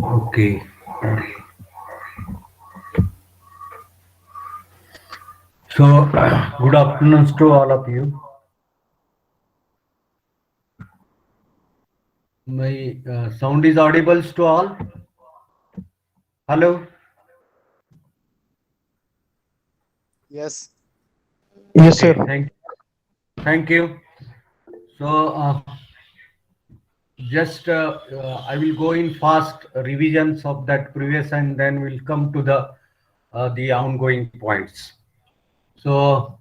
Okay. So, good afternoon to all of you. My sound is audible to all. Hello. Yes. Yes, sir. Okay. Thank you. So, just I will go in fast revisions of that previous, and then we'll come to the ongoing points. So,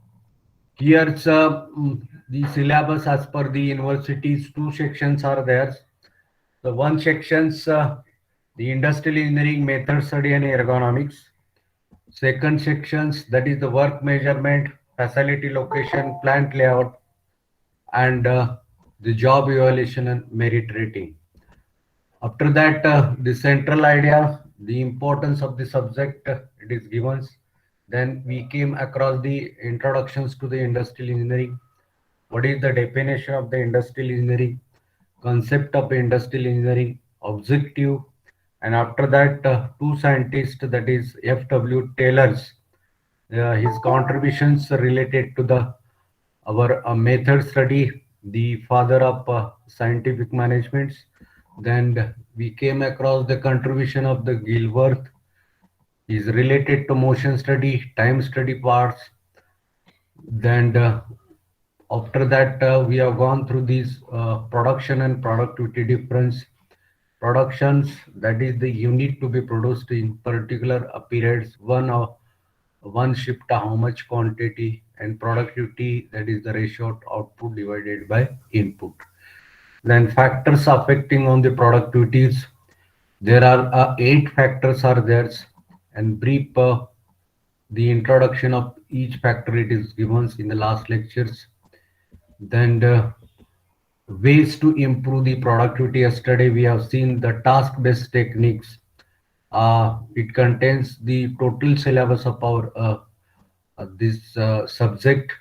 here's the syllabus as per the universities. Two sections are there. The one sections the industrial engineering method study and ergonomics. Second sections, that is the work measurement, facility location, plant layout, and the job evaluation and merit rating. After that, the central idea, the importance of the subject, it is given. Then we came across the introductions to the industrial engineering. What is the definition of the industrial engineering? Concept of industrial engineering, objective, and after that, two scientists, that is F.W. Taylor's his contributions related to the our method study, the father of scientific management. Then we came across the contribution of the Gilbert is related to motion study, time study parts. Then after that, we have gone through these production and productivity difference. Productions, that is the unit to be produced in particular periods, one shift how much quantity, and productivity, that is the ratio of output divided by input. Then factors affecting on the productivities, there are eight factors are there, and brief the introduction of each factor it is given in the last lectures. Then ways to improve the productivity, yesterday we have seen the task based techniques. It contains the total syllabus of our this subject.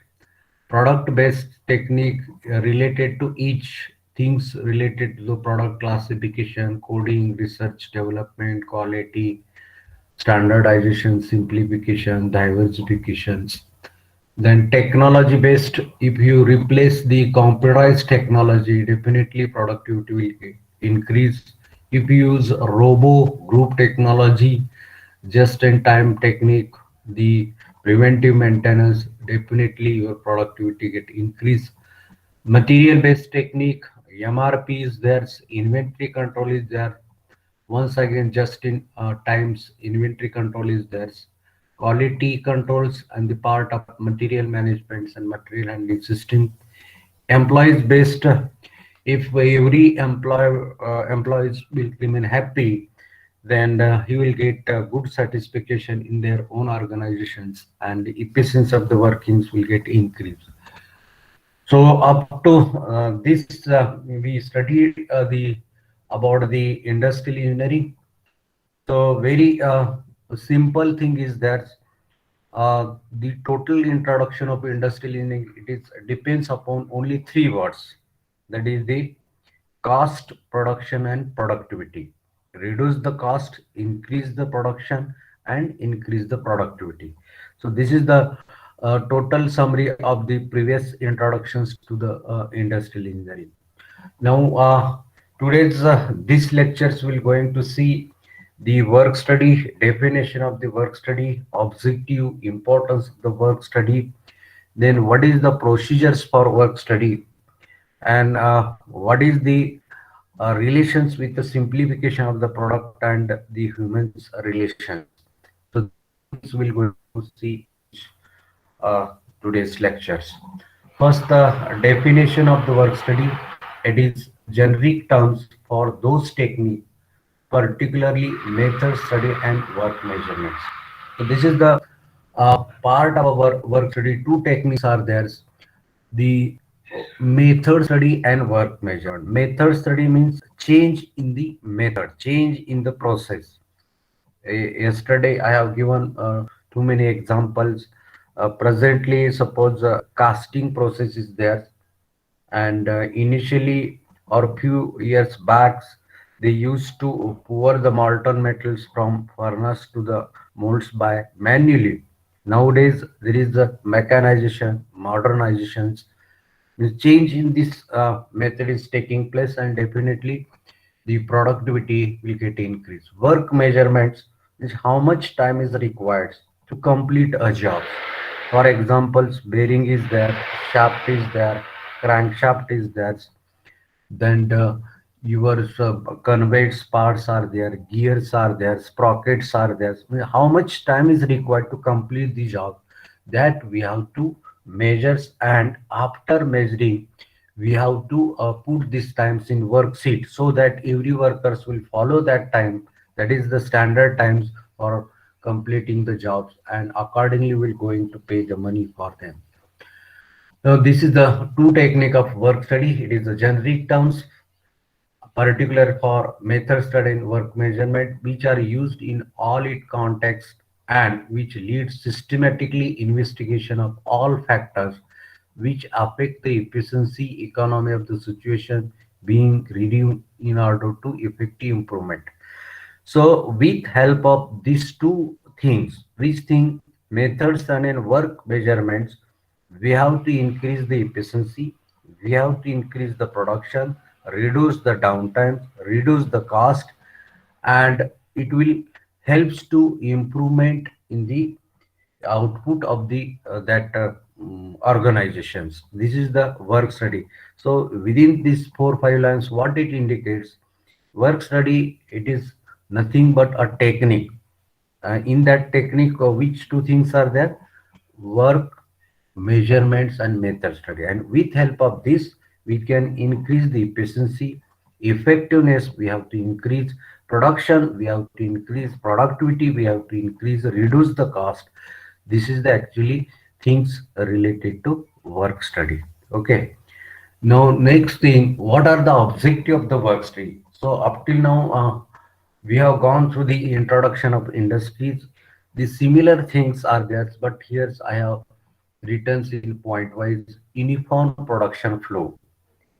Product based technique related to each things related to the product classification, coding, research development, quality, standardization, simplification, diversifications. Then technology based, if you replace the computerized technology, definitely productivity will increase. If you use robo group technology, just in time technique, the preventive maintenance, definitely your productivity get increase. Material based technique, MRP is there, inventory control is there. Once again, just in times, inventory control is there. Quality controls and the part of material management and material handling system. Employees based, if every employees will remain happy, then he will get good satisfaction in their own organizations, and the efficiency of the workings will get increased. So up to this, we studied the about the industrial engineering. So very simple thing is that the total introduction of industrial engineering, it is depends upon only three words. That is the cost, production, and productivity. Reduce the cost, increase the production, and increase the productivity. So this is the total summary of the previous introductions to the industrial engineering. Now, today's this lectures will going to see the work study, definition of the work study, objective, importance of the work study, then what is the procedures for work study, and what is the relations with the simplification of the product and the humans relations. So these things we'll going to see today's lectures. First, the definition of the work study. It is generic terms for those techniques, particularly method study and work measurements. So this is the part of our work study. Two techniques are there: the method study and work measurement. Method study means change in the method, change in the process. Yesterday I have given too many examples. Presently, suppose casting process is there, and initially or few years back, They used to pour the molten metals from furnace to the molds by manually. Nowadays, there is a mechanization, modernizations. The change in this method is taking place, and definitely the productivity will get increased. Work measurements is how much time is required to complete a job. For examples, bearing is there, shaft is there, crankshaft is there, then your conveyor parts are there, gears are there, sprockets are there. I mean, how much time is required to complete the job, that we have to measure, and after measuring we have to put these times in worksheet so that every workers will follow that time. That is the standard times for completing the jobs, and accordingly we're going to pay the money for them. Now this is the two technique of work study. It is the generic terms particular for method study and work measurement, which are used in all its context and which leads systematically investigation of all factors which affect the efficiency economy of the situation being reviewed in order to effective improvement. So with help of these two things, which thing methods and in work measurements, we have to increase the efficiency, we have to increase the production, reduce the downtime, reduce the cost, and it will helps to improvement in the output of the organizations. This is the work study. So within these 4 5 lines, what it indicates, work study, it is nothing but a technique. In that technique, which two things are there? Work measurements and method study. And with help of this, we can increase the efficiency, effectiveness. We have to increase production. We have to increase productivity. We have to increase, reduce the cost. This is the actually things related to work study. Okay. Now, next thing, what are the objective of the work study? So up till now, we have gone through the introduction of industries. The similar things are there, but here I have written in point wise uniform production flow.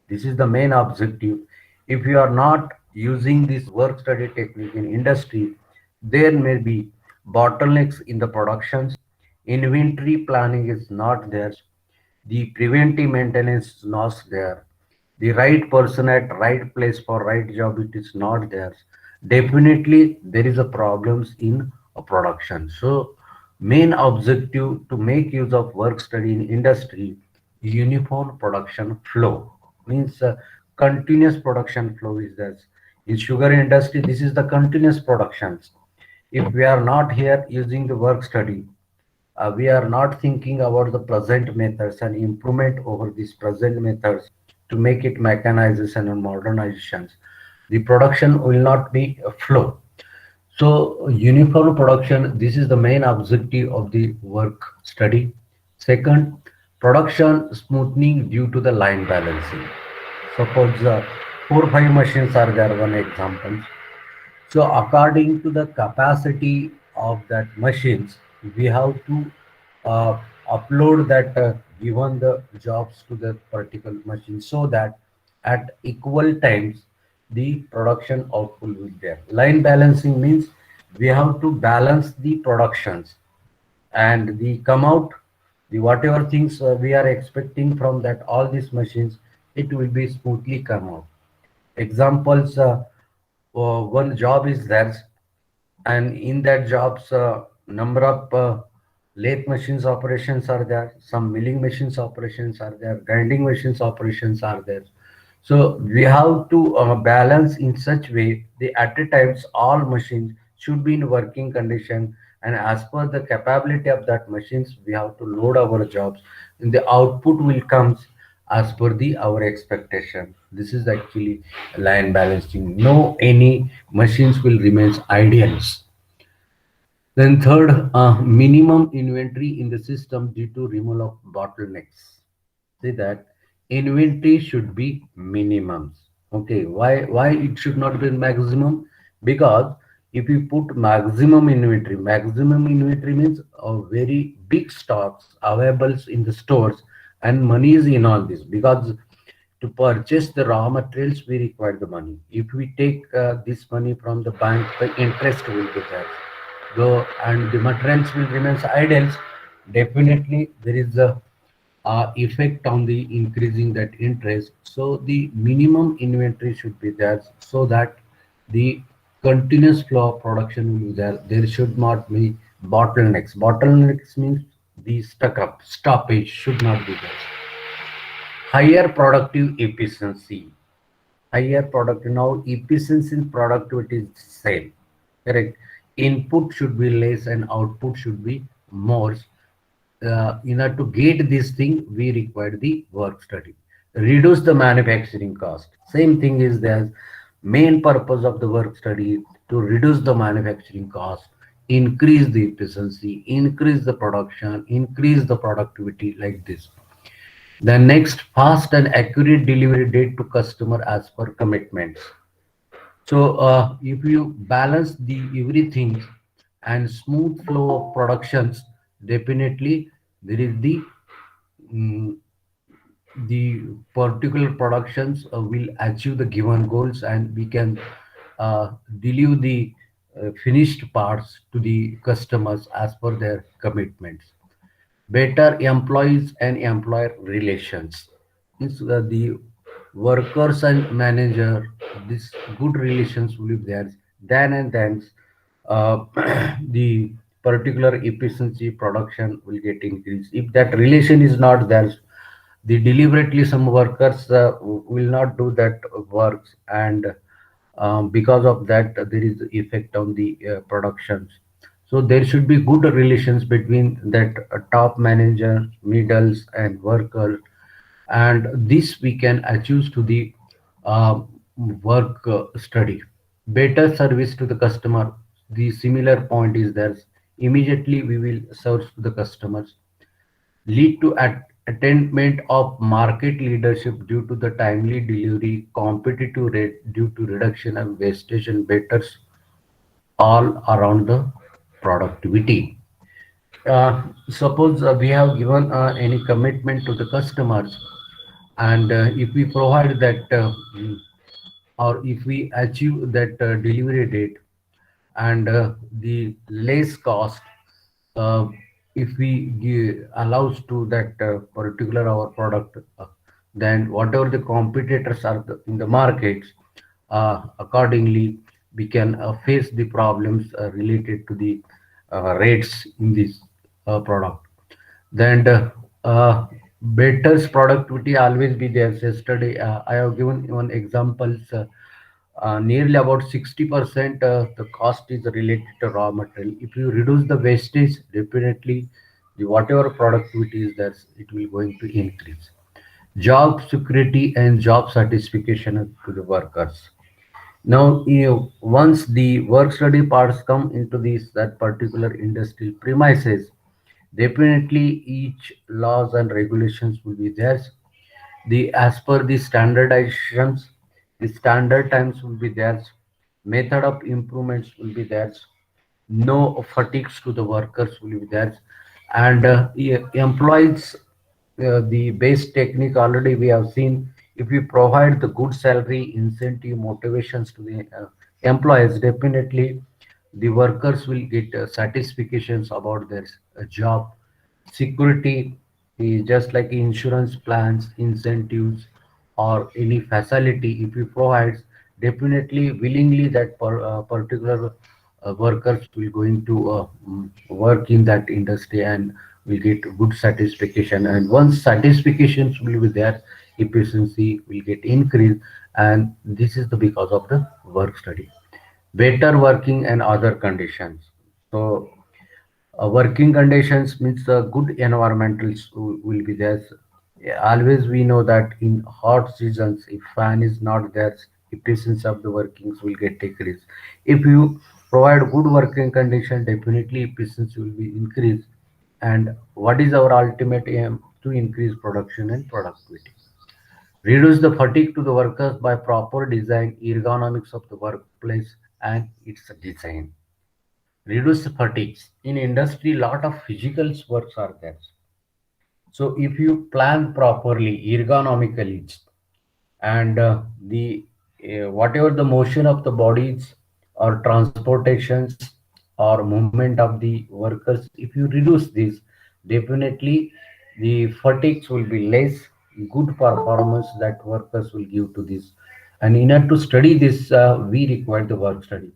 This is the main objective. If you are not using this work study technique in industry, there may be bottlenecks in the productions, inventory planning is not there, the preventive maintenance is not there, the right person at right place for right job, it is not there. Definitely there is a problems in a production. So main objective to make use of work study in industry, uniform production flow means continuous production flow is there. In sugar industry, this is the continuous productions. If we are not here using the work study, we are not thinking about the present methods and improvement over these present methods to make it mechanization and modernizations, the production will not be a flow. So uniform production, this is the main objective of the work study. Second, production smoothing due to the line balancing. Suppose 4 5 machines are there, one example. So according to the capacity of that machines, we have to uh, upload that given the jobs to the particular machine so that at equal times the production output will be there. Line balancing means we have to balance the productions and the come out, the whatever things we are expecting from that all these machines, it will be smoothly come out. Examples, one job is there, and in that jobs number of lathe machines operations are there, some milling machines operations are there, grinding machines operations are there. So we have to balance in such way the at a times all machines should be in working condition, and as per the capability of that machines we have to load our jobs and the output will comes as per the our expectation. This is actually line balancing. No any machines will remain ideals. Then third, minimum inventory in the system due to removal of bottlenecks. Say that inventory should be minimums. Okay, why it should not be maximum? Because if you put maximum inventory means a very big stocks available in the stores, and money is in all this because to purchase the raw materials, we require the money. If we take this money from the bank, the interest will be there. Though, and the materials will remain idle, definitely there is a effect on the increasing that interest. So the minimum inventory should be there so that the continuous flow of production will be there. There should not be bottlenecks. Bottlenecks means the stuck up stoppage should not be there. Higher productive efficiency. Higher product now efficiency in productivity is same. Correct. Input should be less and output should be more. In order to get this thing, we require the work study. Reduce the manufacturing cost. Same thing is the main purpose of the work study to reduce the manufacturing cost, increase the efficiency, increase the production, increase the productivity like this. The next, fast and accurate delivery date to customer as per commitments. So if you balance the everything and smooth flow of productions, definitely there is mm, the particular productions will achieve the given goals and we can deliver the finished parts to the customers as per their commitments. Better employees and employer relations. Means the workers and manager, this good relations will be there. Then and then uh, the particular efficiency production will get increased. If that relation is not there, the deliberately some workers will not do that works and because of that there is effect on the productions. So there should be good relations between that top manager, middles and worker, and this we can achieve to the uh, work study. Better service to the customer. The similar point is there. Immediately we will serve to the customers, lead to attainment of market leadership due to the timely delivery, competitive rate due to reduction of wastage and better all around the productivity. Suppose we have given any commitment to the customers and if we provide that or if we achieve that delivery date and the less cost, uh, if we allows to that particular our product, then whatever the competitors are in the markets, accordingly we can face the problems related to the rates in this product. Then better productivity always be there. Yesterday I have given one examples. Nearly about 60% the cost is related to raw material. If you reduce the wastage, definitely the whatever productivity is there, it will going to increase. Job security and job satisfaction to the workers. Now, once the work study parts come into this that particular industrial premises, definitely each laws and regulations will be there. The as per the standardizations, the standard times will be there. Method of improvements will be there. No fatigues to the workers will be there, and employees the base technique already we have seen. If we provide the good salary, incentive, motivations to the employees, definitely the workers will get satisfactions about their job. Security is just like insurance plans, incentives, or any facility. If you provide, definitely willingly that particular workers will going to work in that industry and will get good satisfaction. And once satisfactions will be there, efficiency will get increased, and this is the because of the work study. Better working and other conditions. So working conditions means good environmentals will be there. Yeah, always we know that in hot seasons, if fan is not there, efficiency of the workings will get decreased. If you provide good working condition, definitely efficiency will be increased. And what is our ultimate aim? To increase production and productivity. Reduce the fatigue to the workers by proper design, ergonomics of the workplace and its design. Reduce fatigues. In industry, lot of physical works are there. So if you plan properly, ergonomically, and the whatever the motion of the bodies or transportations or movement of the workers, if you reduce this, definitely the fatigues will be less, good performance that workers will give to this. And in order to study this, we require the work study.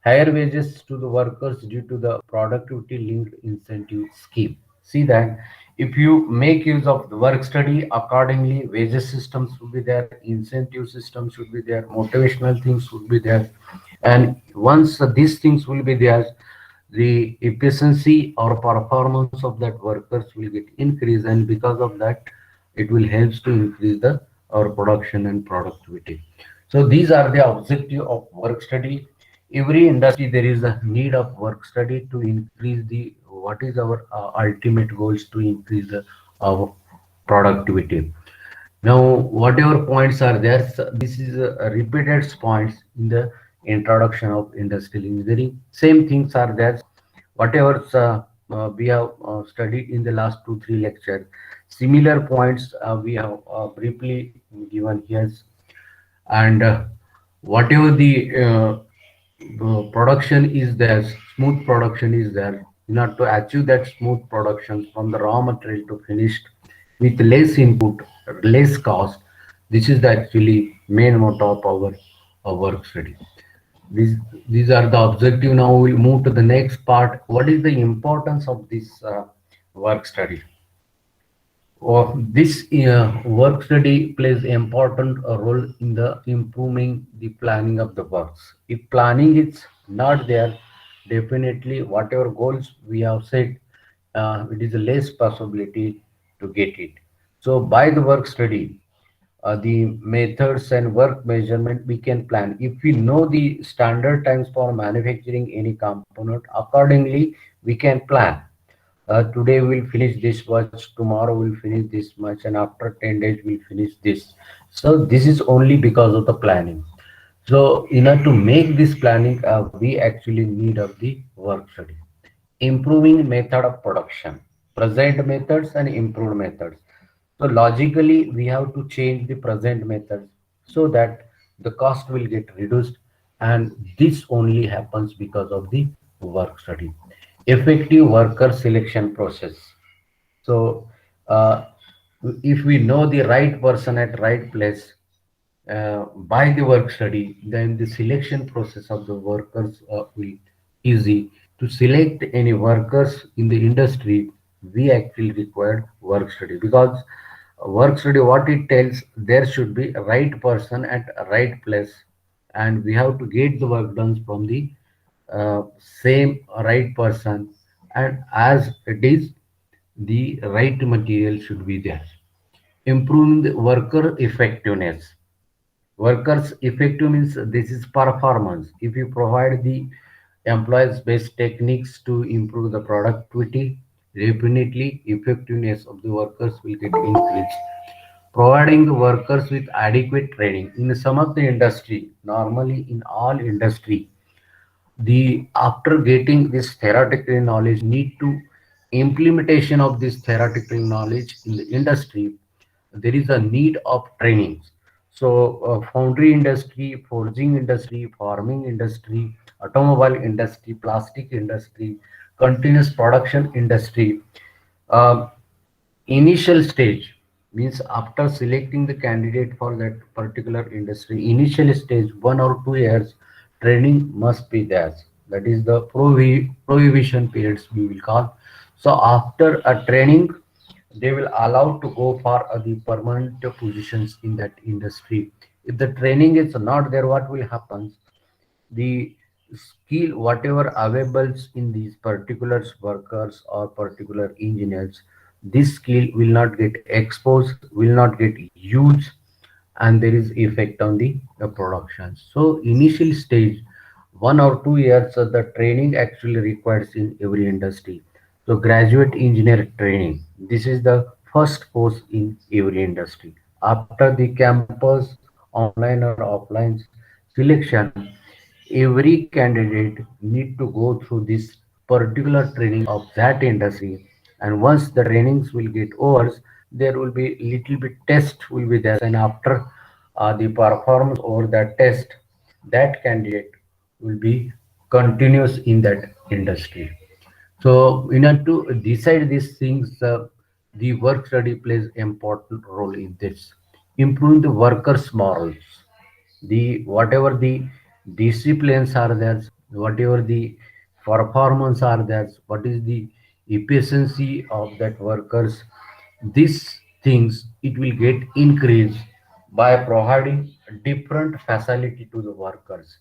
Higher wages to the workers due to the productivity linked incentive scheme. See that if you make use of the work study accordingly, wages systems should be there, incentive systems should be there, motivational things should be there. And once these things will be there, the efficiency or performance of that workers will get increased, and because of that, it will helps to increase the our production and productivity. So these are the objective of work study. Every industry there is a need of work study to increase the what is our ultimate goals to increase the our productivity. Now, whatever points are there, this is repeated points in the introduction of industrial engineering. Same things are there. Whatever we have studied in the last 2, 3 lectures, similar points we have briefly given here. And whatever the production is there, smooth production is there. In order to achieve that smooth production from the raw material to finished with less input, less cost, this is the actually main motto of our work study. These, these are the objective. Now we'll move to the next part. What is the importance of this work study? This work study plays important role in the improving the planning of the works. If planning is not there, definitely whatever goals we have set, it is a less possibility to get it. So by the work study, the methods and work measurement we can plan. If we know the standard times for manufacturing any component, accordingly we can plan. Today we'll finish this much, tomorrow we'll finish this much, and after 10 days we'll finish this. So this is only because of the planning. So in order to make this planning, we actually need of the work study. Improving method of production, present methods and improved methods. So logically, we have to change the present methods so that the cost will get reduced, and this only happens because of the work study. Effective worker selection process. So, if we know the right person at right place by the work study, then the selection process of the workers will easy. To select any workers in the industry, we actually require work study, because work study what it tells, there should be a right person at a right place, and we have to get the work done from the same right person, and as it is, the right material should be there. Improving the worker effectiveness. Workers effective means this is performance. If you provide the employees best techniques to improve the productivity, definitely effectiveness of the workers will get increased. Providing the workers with adequate training. In some of the industry, normally in all industry, the after getting this theoretical knowledge need to implementation of this theoretical knowledge in the industry, there is a need of trainings. So foundry industry, forging industry, farming industry, automobile industry, plastic industry, continuous production industry, uh, initial stage means after selecting the candidate for that particular industry, initial stage 1 or 2 years training must be there. That is the prohibition periods we will call. So after a training, they will allow to go for the permanent positions in that industry. If the training is not there, what will happen? The skill whatever available in these particular workers or particular engineers, this skill will not get exposed, will not get used, and there is effect on the production. So initial stage 1 or 2 years of the training actually requires in every industry. So graduate engineer training, this is the first course in every industry. After the campus online or offline selection, every candidate need to go through this particular training of that industry. And once the trainings will get over, there will be little bit test will be there, and after the performance over that test, that candidate will be continuous in that industry. So in order to decide these things, the work study plays important role in this, improving the workers' morals. The whatever the disciplines are there, whatever the performance are there, what is the efficiency of that workers, these things it will get increased by providing different facility to the workers.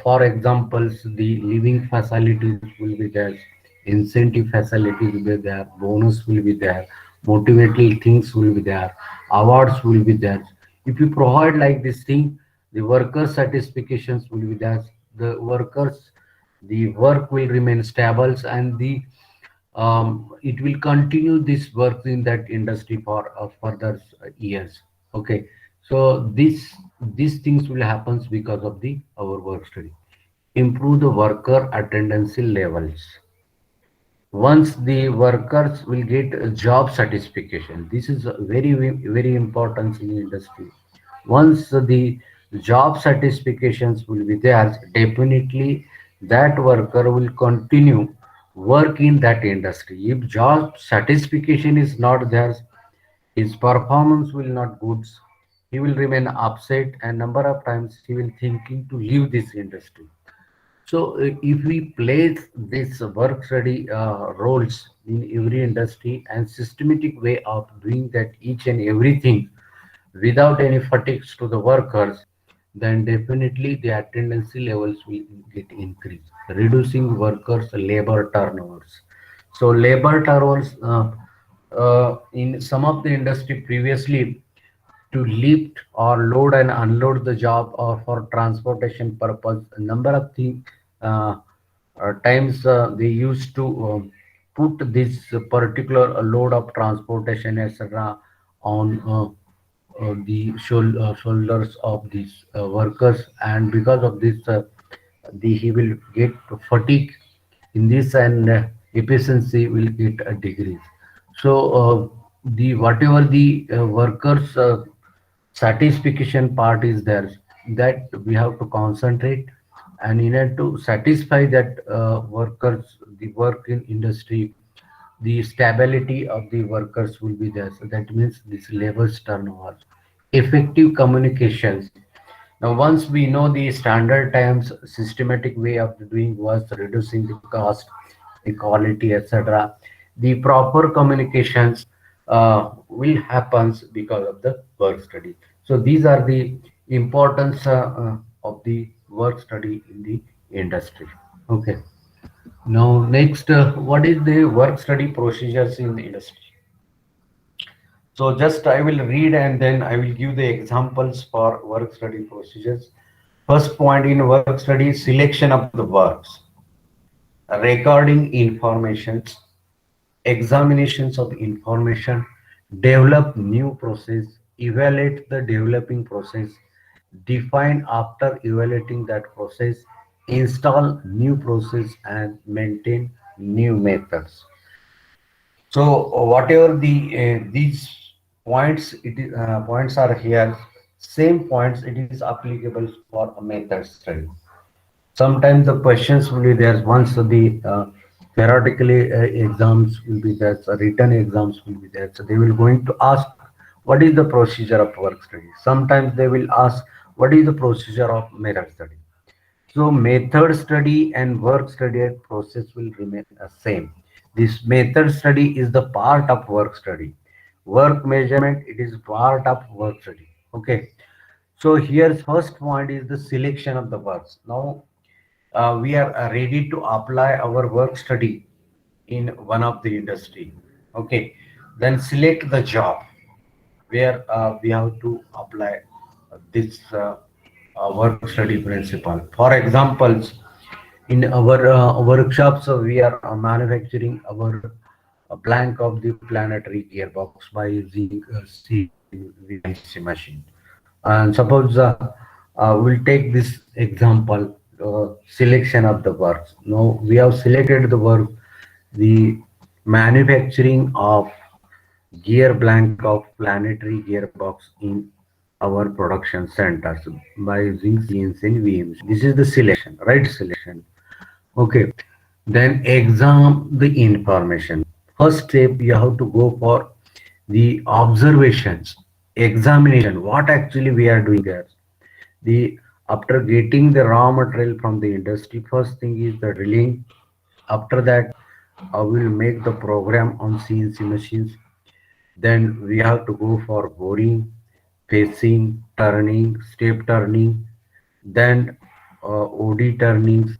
For examples, the living facilities will be there, incentive facilities will be there, bonus will be there, motivational things will be there, awards will be there. If you provide like this thing, the worker satisfactions will be there. The workers, the work will remain stable, and the it will continue this work in that industry for further years. Okay, so these things will happen because of the our work study. Improve the worker attendance levels. Once the workers will get a job satisfaction, this is a very important in the industry. Once the job satisfactions will be there, definitely that worker will continue work in that industry. If job satisfaction is not there, his performance will not good, he will remain upset, and number of times he will thinking to leave this industry. So, if we place this work study roles in every industry and systematic way of doing that each and everything without any fatigues to the workers, then definitely the attendance levels will get increased, reducing workers' labor turnovers. So, labor turnovers in some of the industry previously, to lift or load and unload the job or for transportation purpose, a number of things uh, times they used to put this particular load of transportation etc on the shoulders of these workers, and because of this the he will get fatigue in this, and efficiency will get a decrease. So the whatever the workers satisfaction part is there, that we have to concentrate, and in order to satisfy that workers, the work in industry, the stability of the workers will be there. So that means this labor turnover, effective communications. Now, once we know the standard times, systematic way of doing was reducing the cost, the quality, etc. The proper communications will happen because of the work study. So these are the importance of the work study in the industry. Okay. Now, next, what is the work study procedures in the industry? So just I will read and then I will give the examples for work study procedures. First point in work study, selection of the works, recording informations, examinations of information, develop new process, evaluate the developing process, define after evaluating that process, install new process and maintain new methods. So whatever these points points are here, same points it is applicable for a method study. Sometimes the questions will be there once the theoretically exams will be there, so written exams will be there. So they will going to ask what is the procedure of work study. Sometimes they will ask what is the procedure of method study. So method study and work study process will remain the same. This method study is the part of work study. Work measurement, it is part of work study. Okay. So here's first point is the selection of the works. Now we are ready to apply our work study in one of the industry. Okay. Then select the job where we have to apply this work study principle. For examples, in our workshops, we are manufacturing our blank of the planetary gearbox by using CNC machine. And suppose we'll take this example, selection of the works. Now we have selected the work, the manufacturing of gear blank of planetary gearbox in our production centers by using CNC and VMC. This is the selection, right? Selection. Okay. Then exam the information. First step, you have to go for the observations, examination. What actually we are doing there? The After getting the raw material from the industry, first thing is the drilling. After that, I will make the program on CNC machines. Then we have to go for boring, pacing, turning, step turning, then OD turnings.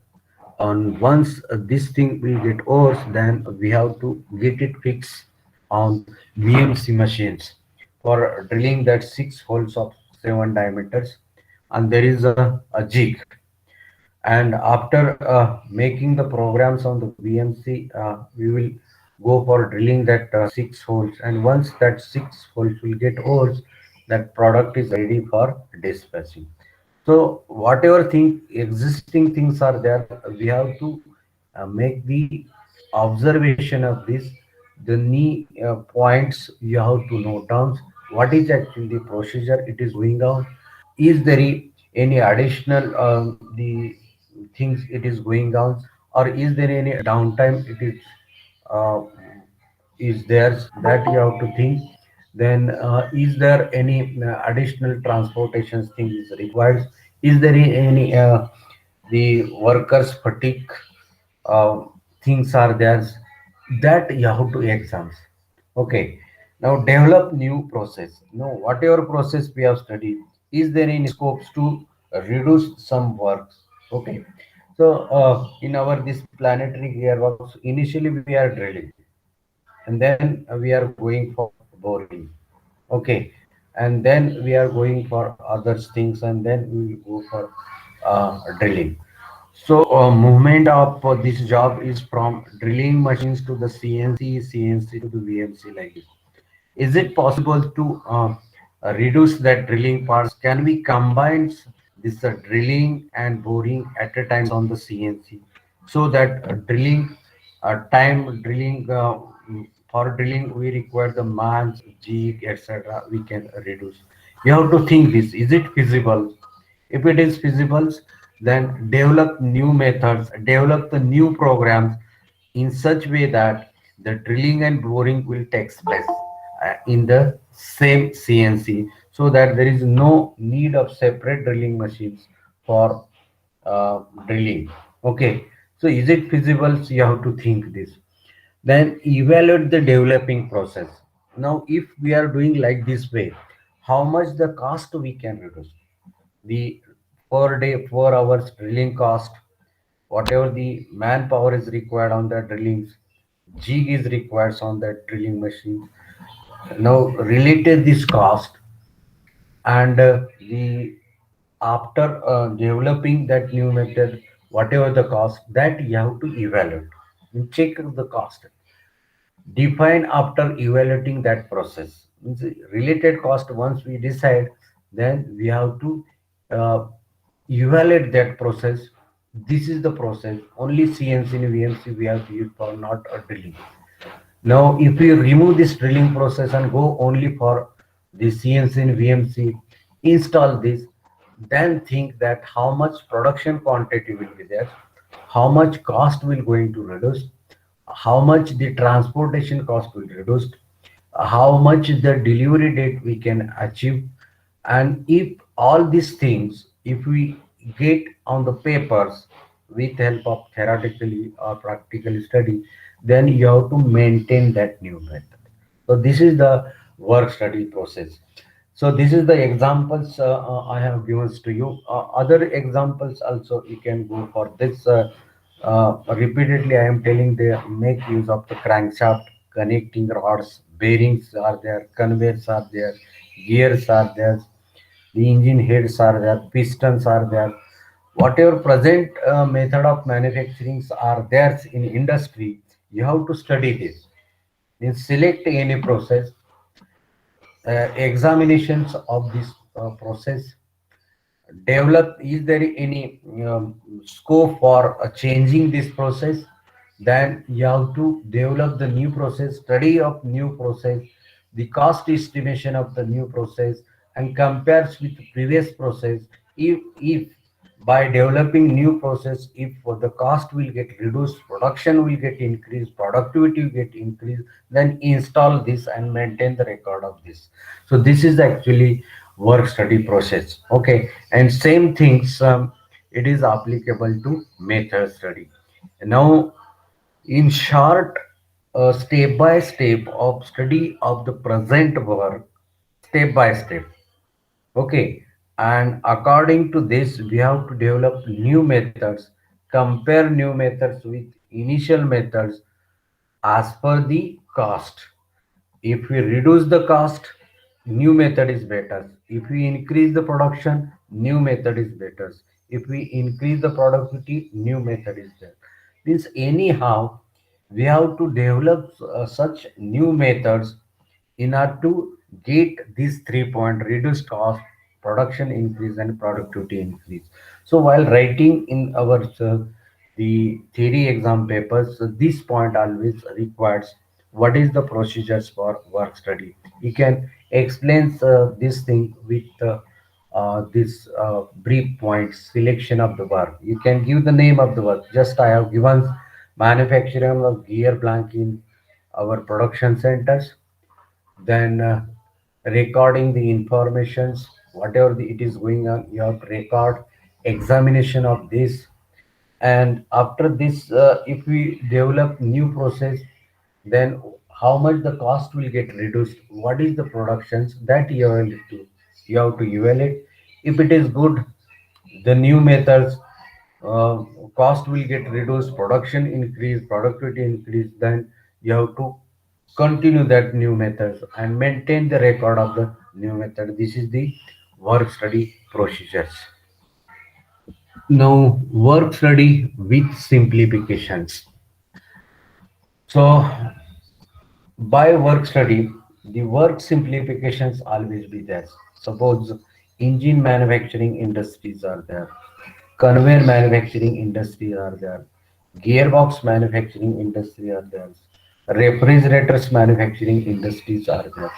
And once this thing will get over, then we have to get it fixed on VMC machines for drilling that 6 holes of 7 diameters. And there is a jig. And after making the programs on the VMC, we will go for drilling that 6 holes. And once that 6 holes will get holes, that product is ready for dispatching. So whatever thing existing things are there, we have to make the observation of this. The knee points you have to note down what is actually the procedure it is going on. Is there any additional the things it is going on, or is there any downtime it uh, is there, that you have to think. Then is there any additional transportation thing is required? Is there any the workers fatigue uh, things are there, that you have to exams. Okay. Now develop new process. Now whatever process we have studied, is there any scopes to reduce some works? Okay. So in our this planetary gearbox, initially we are drilling, and then we are going for boring. Okay. And then we are going for other things, and then we will go for drilling. So movement of this job is from drilling machines to the CNC, CNC to the VMC, like this. Is it possible to reduce that drilling parts? Can we combine this drilling and boring at a time on the CNC, so that drilling time drilling for drilling we require the mans, jig, etc. We can reduce. You have to think this. Is it feasible? If it is feasible, then develop new methods, develop the new programs in such way that the drilling and boring will take place in the same CNC, so that there is no need of separate drilling machines for drilling. Okay. So is it feasible? So you have to think this. Then evaluate the developing process. Now, if we are doing like this way, how much the cost we can reduce? The per day, 4 hours drilling cost, whatever the manpower is required on the drillings, jig is required on that drilling machine. Now related this cost, and the after developing that new method, whatever the cost, that you have to evaluate and check the cost. Define after evaluating that process. Means the related cost, once we decide, then we have to uh, evaluate that process. This is the process. Only CNC and VMC we have to use for, not a drilling. Now, if we remove this drilling process and go only for the CNC and VMC, install this, then think that how much production quantity will be there, how much cost will going to reduce, how much the transportation cost will reduce, how much the delivery date we can achieve. And if all these things, if we get on the papers with help of theoretically or practical study, then you have to maintain that new method. So this is the work study process. So this is the examples I have given to you. Other examples also you can go for this. Repeatedly, I am telling they make use of the crankshaft, connecting rods, bearings are there, conveyors are there, gears are there, the engine heads are there, pistons are there. Whatever present method of manufacturing are there in industry, you have to study this. Then select any process, examinations of this process, develop, is there any scope for changing this process? Then you have to develop the new process, study of new process, the cost estimation of the new process, and compares with the previous process. If by developing new process, if the cost will get reduced, production will get increased, productivity will get increased, then install this and maintain the record of this. So this is actually work study process. Okay, and same things, it is applicable to method study. Now, in short, step by step of study of the present work, step by step. Okay, and according to this, we have to develop new methods, compare new methods with initial methods as per the cost. If we reduce the cost, new method is better. If we increase the production, new method is better. If we increase the productivity, new method is there. Means anyhow, we have to develop such new methods in order to get these 3 point: reduce cost, production increase, and productivity increase. So while writing in our the theory exam papers, this point always requires what is the procedures for work study. You can explain this thing with this brief points: selection of the work. You can give the name of the work. Just I have given manufacturing of gear blank in our production centers, then recording the informations, whatever it is going on, you have to record examination of this. And after this, if we develop new process, then how much the cost will get reduced, what is the productions that you have to evaluate. If it is good, the new methods, uh, cost will get reduced, production increase, productivity increase, then you have to continue that new methods and maintain the record of the new method. This is the work study procedures. Now, work study with simplifications. So, by work study, the work simplifications always be there. Suppose engine manufacturing industries are there, conveyor manufacturing industry are there, gearbox manufacturing industry are there, refrigerators manufacturing industries are there.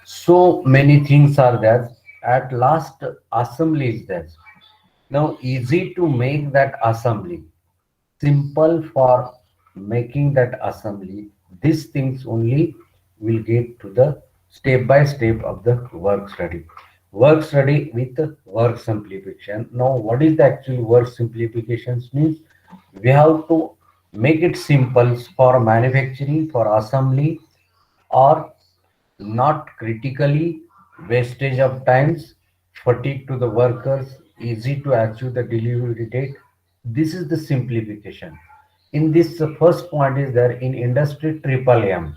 So many things are there. At last, assembly is there. Now, easy to make that assembly, simple for making that assembly. These things only will get to the step by step of the work study. Work study with the work simplification. Now, what is the actual work simplifications means? We have to make it simple for manufacturing, for assembly, or not critically, wastage of times, fatigue to the workers, easy to achieve the delivery date. This is the simplification. In this, the first point is there in industry triple M.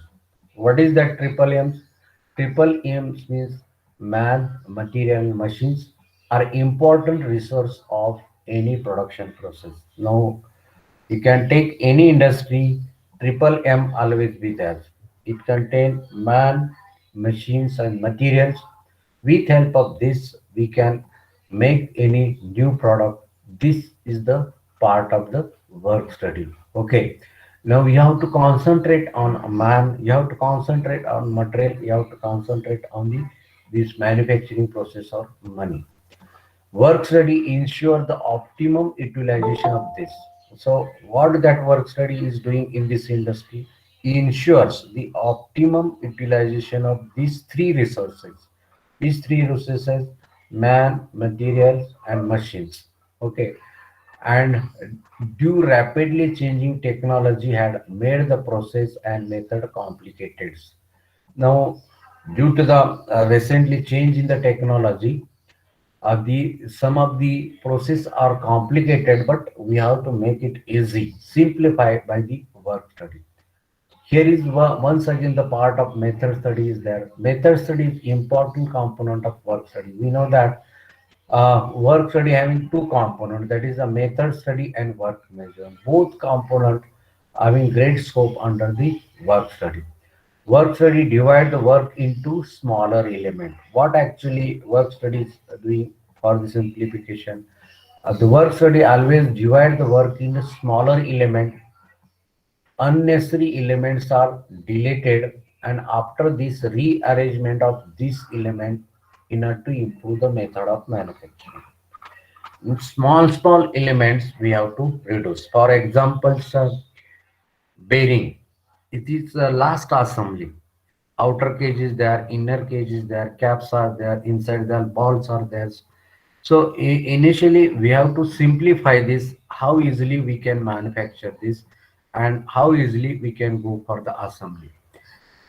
What is that triple M? Triple M means man, material, machines are important resource of any production process. Now, you can take any industry, triple M always be there. It contains man, machines, and materials. With help of this, we can make any new product. This is the part of the work study. Okay. Now you have to concentrate on a man. You have to concentrate on material. You have to concentrate on the this manufacturing process or money. Work study ensure the optimum utilization of this. So what that work study is doing in this industry ensures the optimum utilization of these three resources. These three resources: man, materials, and machines. Okay. And due rapidly changing technology had made the process and method complicated. Now, due to the recently change in the technology, the some of the process are complicated, but we have to make it easy, simplify by the work study. Here is once again the part of method study is there. Method study is important component of work study. We know that work study having two components, that is a method study and work measure. Both component having great scope under the work study. Work study divide the work into smaller element. What actually work study is doing for the simplification? The work study always divide the work into smaller element. Unnecessary elements are deleted, and after this rearrangement of this element, in order to improve the method of manufacturing. In small elements we have to reduce. For example, bearing. It is the last assembly. Outer cage is there, inner cage is there, caps are there, inside the balls are there. So initially we have to simplify this, how easily we can manufacture this and how easily we can go for the assembly.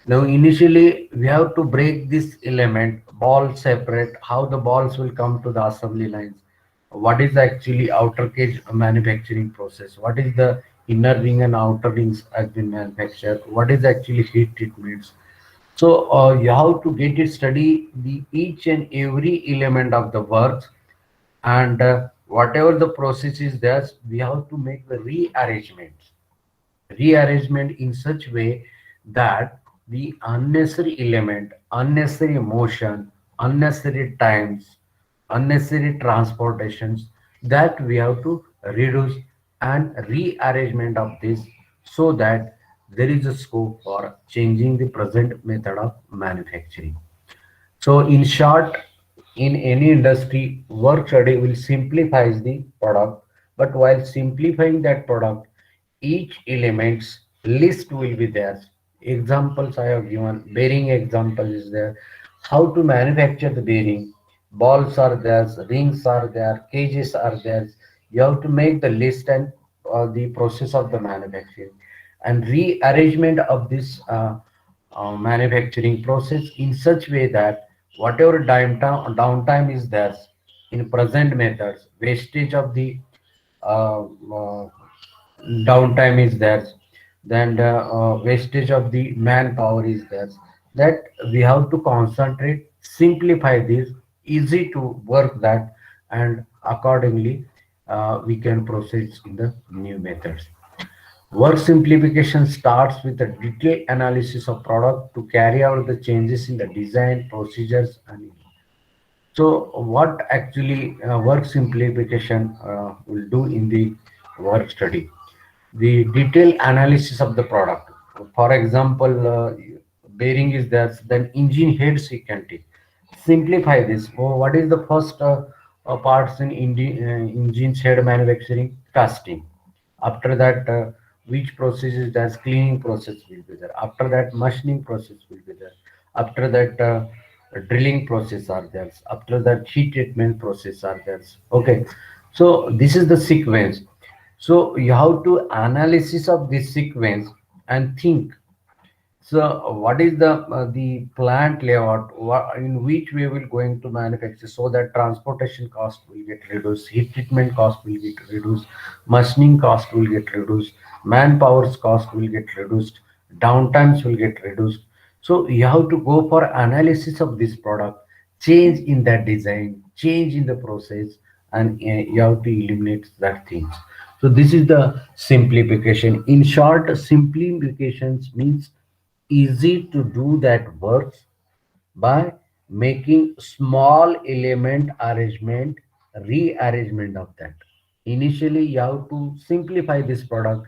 Now initially we have to break this element, ball separate, how the balls will come to the assembly lines. What is actually outer cage manufacturing process? What is the inner ring and outer rings has been manufactured? What is actually heat treatments? So you have to get it study the each and every element of the works, and whatever the process is there, we have to make the rearrangement in such way that the unnecessary element, unnecessary motion, unnecessary times, unnecessary transportations, that we have to reduce and rearrangement of this, so that there is a scope for changing the present method of manufacturing. So in short, in any industry, work study will simplify the product, but while simplifying that product, each element's list will be there. Examples I have given, bearing example is there. How to manufacture the bearing, balls are there, rings are there, cages are there. You have to make the list and the process of the manufacturing and rearrangement of this manufacturing process in such way that whatever downtime is there in present methods, wastage of the downtime is there, then the wastage of the manpower is there, that we have to concentrate, simplify this, easy to work that, and accordingly we can proceed in the new methods. Work simplification starts with a detailed analysis of product to carry out the changes in the design, procedures, and so what actually work simplification will do in the work study? The detailed analysis of the product. For example, bearing is there, then engine heads you can take. Simplify this. Oh, what is the first parts in engine head manufacturing? Casting. After that, which process is there? Cleaning process will be there. After that, machining process will be there. After that, drilling process are there. After that, heat treatment process are there. Okay, so this is the sequence. So you have to analysis of this sequence and think. So what is the plant layout? In which way we're going to manufacture, so that transportation cost will get reduced, heat treatment cost will get reduced, machining cost will get reduced, manpower's cost will get reduced, downtimes will get reduced. So you have to go for analysis of this product, change in that design, change in the process, and you have to eliminate that things. So this is the simplification. In short, simplifications means easy to do that works by making small element arrangement, rearrangement of that. Initially you have to simplify this product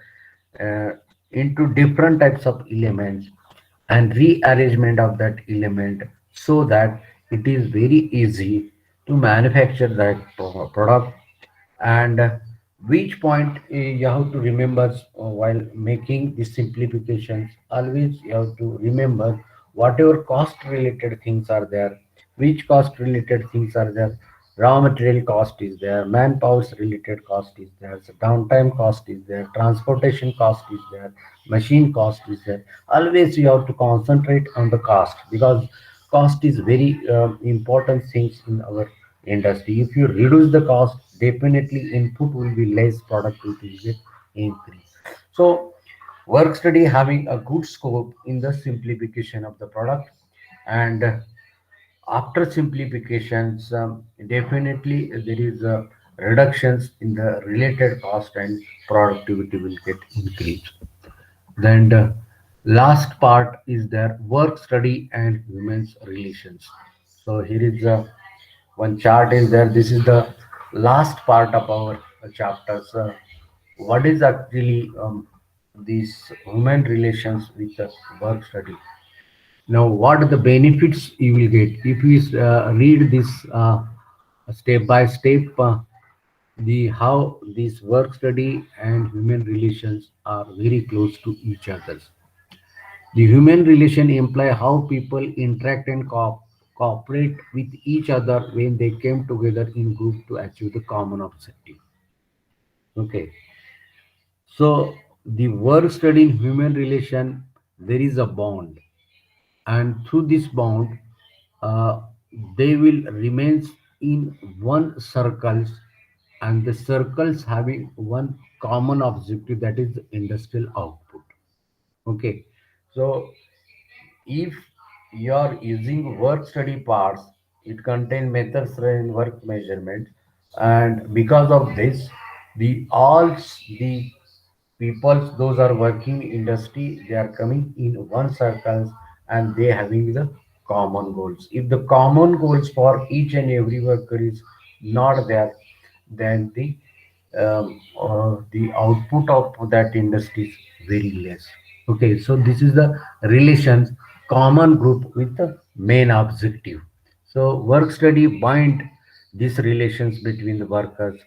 uh, into different types of elements and rearrangement of that element, so that it is very easy to manufacture that product. And which point you have to remember while making the simplifications, always you have to remember whatever cost related things are there, which cost related things are there. Raw material cost is there, manpower related cost is there, so downtime cost is there, transportation cost is there, machine cost is there. Always you have to concentrate on the cost, because cost is very important things in our industry. If you reduce the cost, definitely input will be less, productivity will get increase. So work study having a good scope in the simplification of the product, and after simplifications, definitely there is a reductions in the related cost and productivity will get increased. Then the last part is their work study and humans relations. So here is one chart is there. This is the last part of our chapters. What is actually these human relations with the work study? Now, what are the benefits you will get if we read this step by step? The how this work study and human relations are very close to each other. The human relation imply how people interact and cooperate with each other when they came together in group to achieve the common objective. Okay, so the work study in human relation, there is a bond, and through this bond, uh, they will remain in one circles, and the circles having one common objective, that is the industrial output. Okay, so if you are using work study parts, it contain methods and work measurements, and because of this, the all the peoples those are working industry, they are coming in one circles and they having the common goals. If the common goals for each and every worker is not there, then the output of that industry is very less. Okay, so this is the relations common group with the main objective. So work study bind these relations between the workers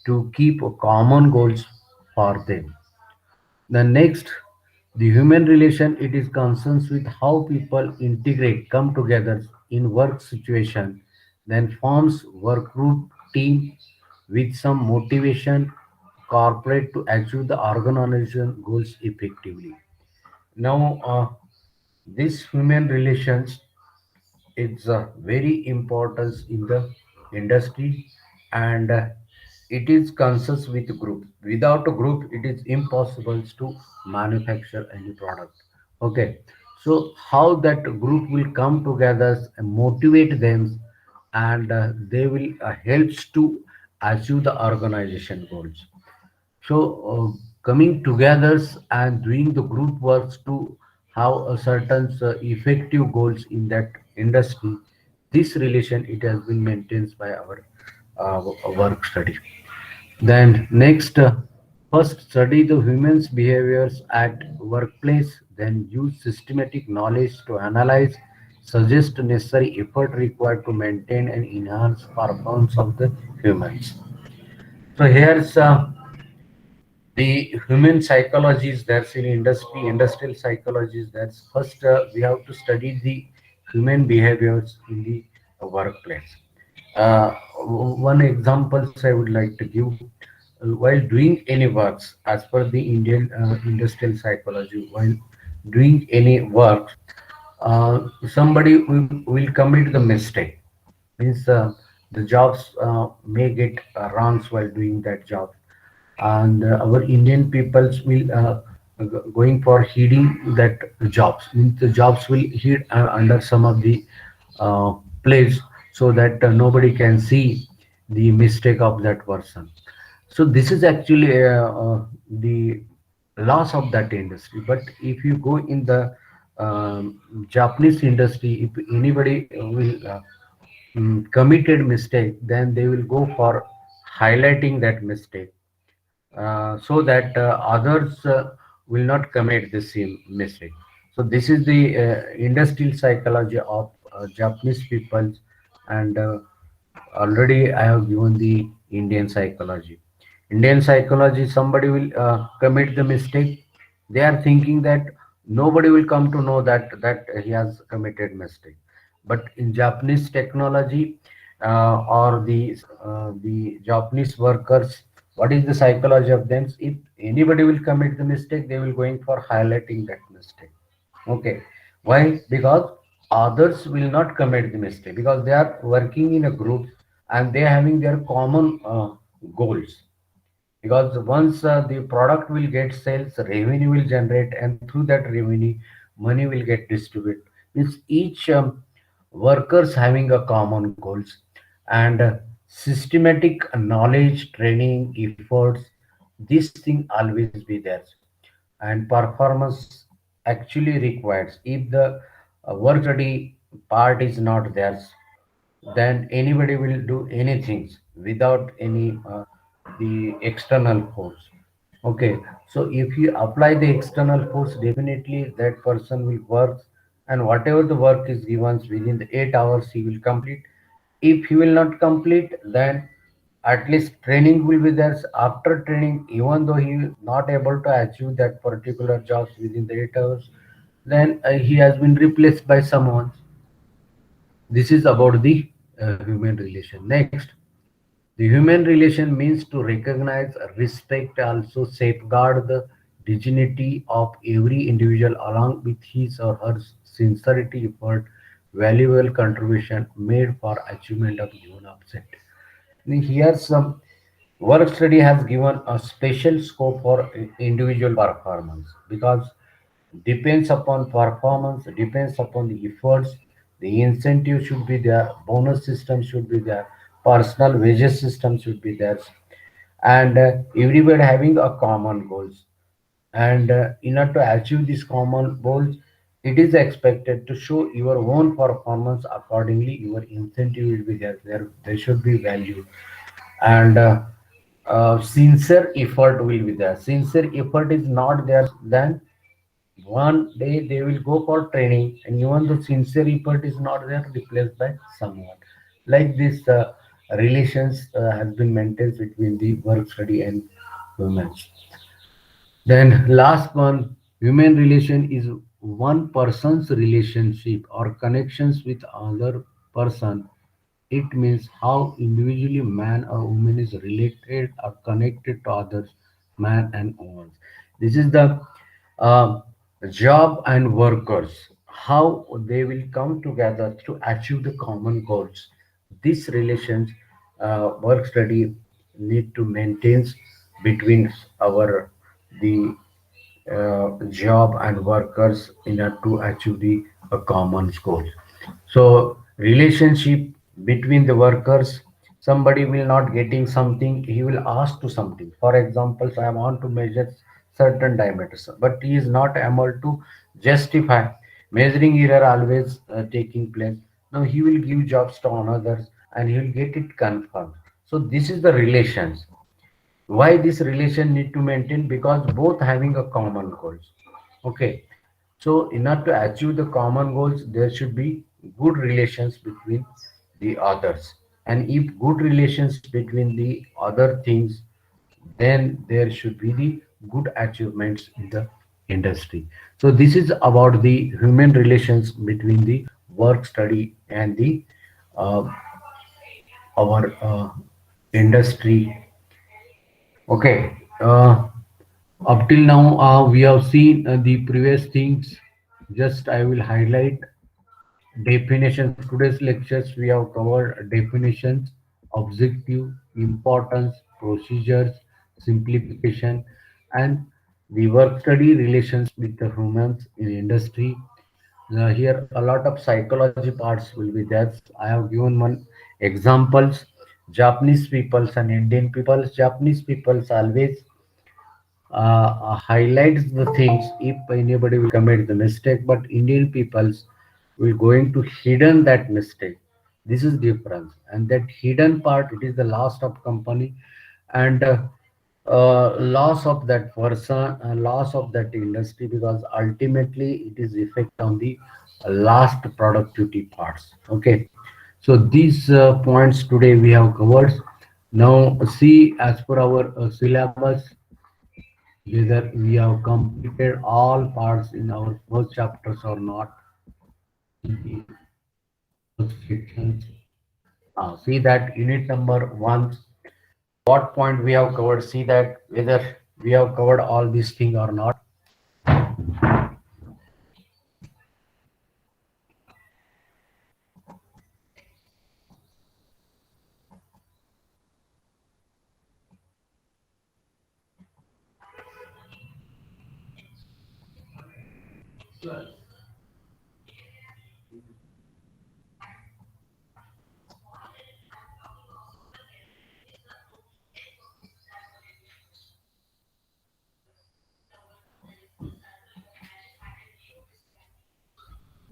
to keep common goals for them. The next, the human relation, it is concerns with how people integrate, come together in work situation, then forms work group team with some motivation, cooperate to achieve the organization goals effectively. Now, this human relations, it's very important in the industry, and it is concerns with group. Without a group, it is impossible to manufacture any product. Okay, so how that group will come together and motivate them, and they will helps to achieve the organization goals. So, coming together and doing the group works to have a certain effective goals in that industry, this relation it has been maintained by our work study. Then next, first study the humans' behaviors at workplace, then use systematic knowledge to analyze, suggest necessary effort required to maintain and enhance performance of the humans. So here's the human psychology is there's in industry, industrial psychology is there's first we have to study the human behaviors in the workplace. One examples I would like to give, while doing any works as per the Indian industrial psychology, while doing any work, somebody will commit the mistake, means the jobs may get wrongs while doing that job, and our Indian peoples will going for heeding that jobs. Means the jobs will heed under some of the uh, place, so that nobody can see the mistake of that person. So this is actually the loss of that industry. But if you go in the Japanese industry, if anybody will committed mistake, then they will go for highlighting that mistake, so that others will not commit the same mistake. So this is the industrial psychology of Japanese people, and already I have given the Indian psychology. Indian psychology, somebody will commit the mistake. They are thinking that nobody will come to know that he has committed mistake. But in Japanese technology, or the Japanese workers, what is the psychology of them? If anybody will commit the mistake, they will going for highlighting that mistake. Okay. Why? Because others will not commit the mistake, because they are working in a group and they are having their common goals. Because once the product will get sales, revenue will generate, and through that revenue, money will get distributed. Means each workers having a common goals, and systematic knowledge, training, efforts. This thing always be there, and performance actually requires. If the work study part is not there, then anybody will do anything without any the external force. Okay, so if you apply the external force, definitely that person will work, and whatever the work is given within the 8 hours, he will complete. If he will not complete, then at least training will be there. After training, even though he is not able to achieve that particular jobs within the 8 hours, then he has been replaced by someone. This is about the human relation. Next, the human relation means to recognize, respect, also safeguard the dignity of every individual along with his or her sincerity, effort, valuable contribution made for achievement of given object. Here some work study has given a special scope for individual performance because depends upon performance, depends upon the efforts, the incentive should be there, bonus system should be there, personal wages system should be there, and everybody having a common goals. And in order to achieve these common goals, it is expected to show your own performance accordingly. Your incentive will be there. There should be value, and sincere effort will be there. Sincere effort is not there, then one day they will go for training, and even the sincere effort is not there, replaced by someone. Like this, relations has been maintained between the work study and humans. Then last one, human relation is one person's relationship or connections with other person. It means how individually man or woman is related or connected to others, man and woman. This is the uh, job and workers, how they will come together to achieve the common goals. These relations, work study need to maintain between our the job and workers in order to achieve the common goal. So relationship between the workers, somebody will not getting something, he will ask to something. For example, so I want to measure certain diameters, but he is not able to justify. Measuring error always taking place. Now he will give jobs to others and he will get it confirmed. So this is the relations. Why this relation need to maintain? Because both having a common goals. Okay, so in order to achieve the common goals, there should be good relations between the others. And if good relations between the other things, then there should be the good achievements in the industry. So this is about the human relations between the work study and the uh, our industry. Okay. Up till now, we have seen the previous things. Just I will highlight definitions. Today's lectures we have covered definitions, objective, importance, procedures, simplification, and the work study relations with the humans in industry. Here a lot of psychology parts will be there. I have given one examples. Japanese peoples and Indian peoples. Japanese peoples always highlights the things if anybody will commit the mistake, but Indian peoples will going to hidden that mistake. This is difference, and that hidden part, it is the loss of company, and loss of that person, loss of that industry, because ultimately it is effect on the last productivity parts. Okay, so these points today we have covered. Now see, as per our syllabus, whether we have completed all parts in our first chapters or not in the first sections. See that unit number one, what point we have covered, see that whether we have covered all these things or not.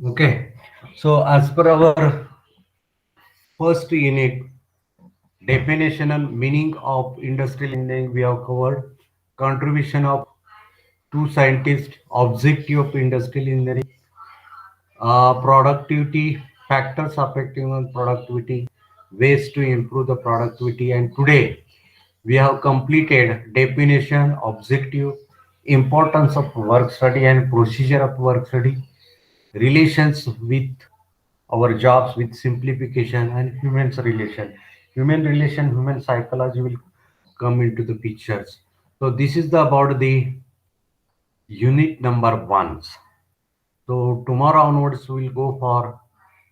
Okay, so as per our first unit, definition and meaning of industrial engineering, we have covered contribution of two scientists, objective of industrial engineering, productivity, factors affecting on productivity, ways to improve the productivity. And today we have completed definition, objective, importance of work study and procedure of work study, relations with our jobs with simplification and human relation, human psychology will come into the pictures. So this is the about the unit number ones. So tomorrow onwards we'll go for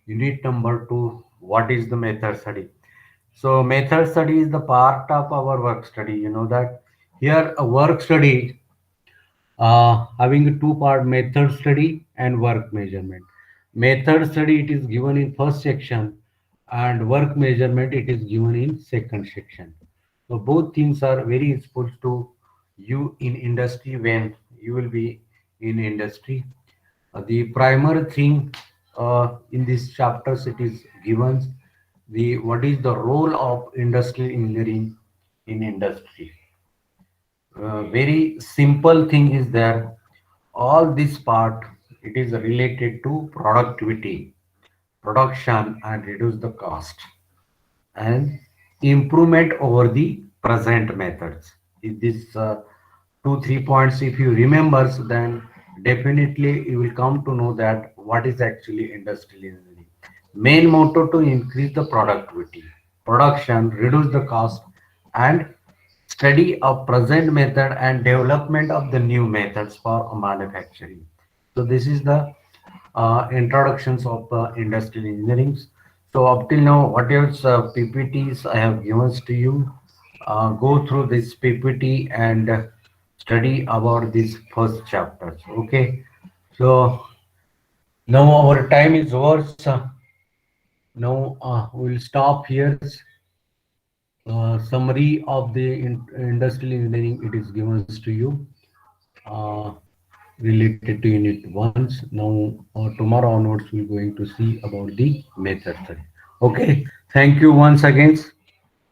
unit number two. What is the method study? So method study is the part of our work study. You know that here a work study having a two-part method study and work measurement. Method study it is given in first section and work measurement it is given in second section. So both things are very useful to you in industry when you will be in industry. The primary thing in this chapters it is given the what is the role of industrial engineering in industry. Very simple thing is there. All this part it is related to productivity, production, and reduce the cost and improvement over the present methods. If this 2 3 points, if you remember, then definitely you will come to know that what is actually industrial engineering. Main motto to increase the productivity, production, reduce the cost, and study of present method and development of the new methods for manufacturing. So this is the introductions of industrial engineering. So up till now, what else PPTs I have given to you? Go through this PPT and study about these first chapters. Okay. So now our time is over. So now we'll stop here. Summary of the industrial engineering it is given to you. Uh, Related to unit ones. Now, tomorrow onwards, we're going to see about the method study. Okay, thank you once again.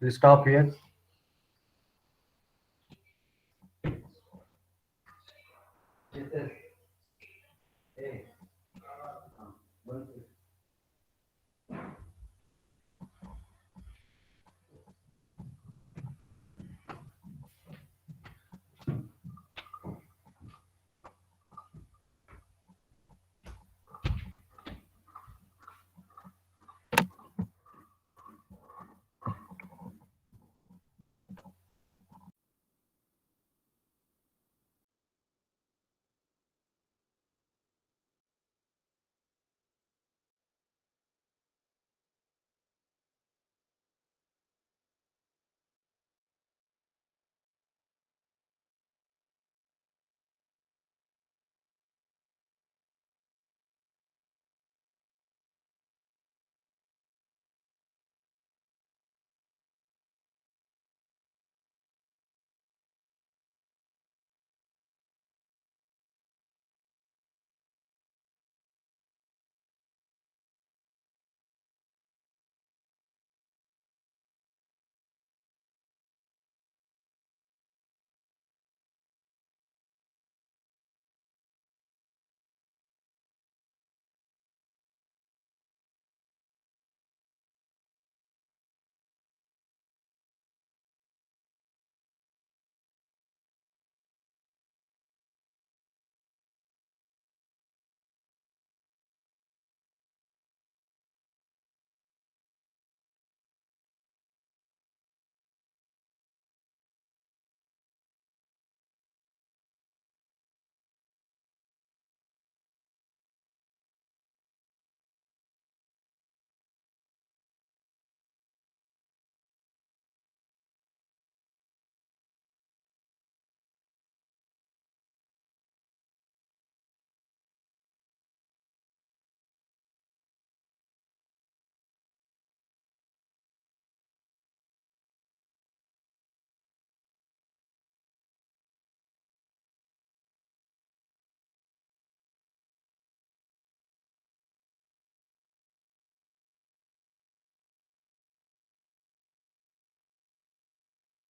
We'll stop here.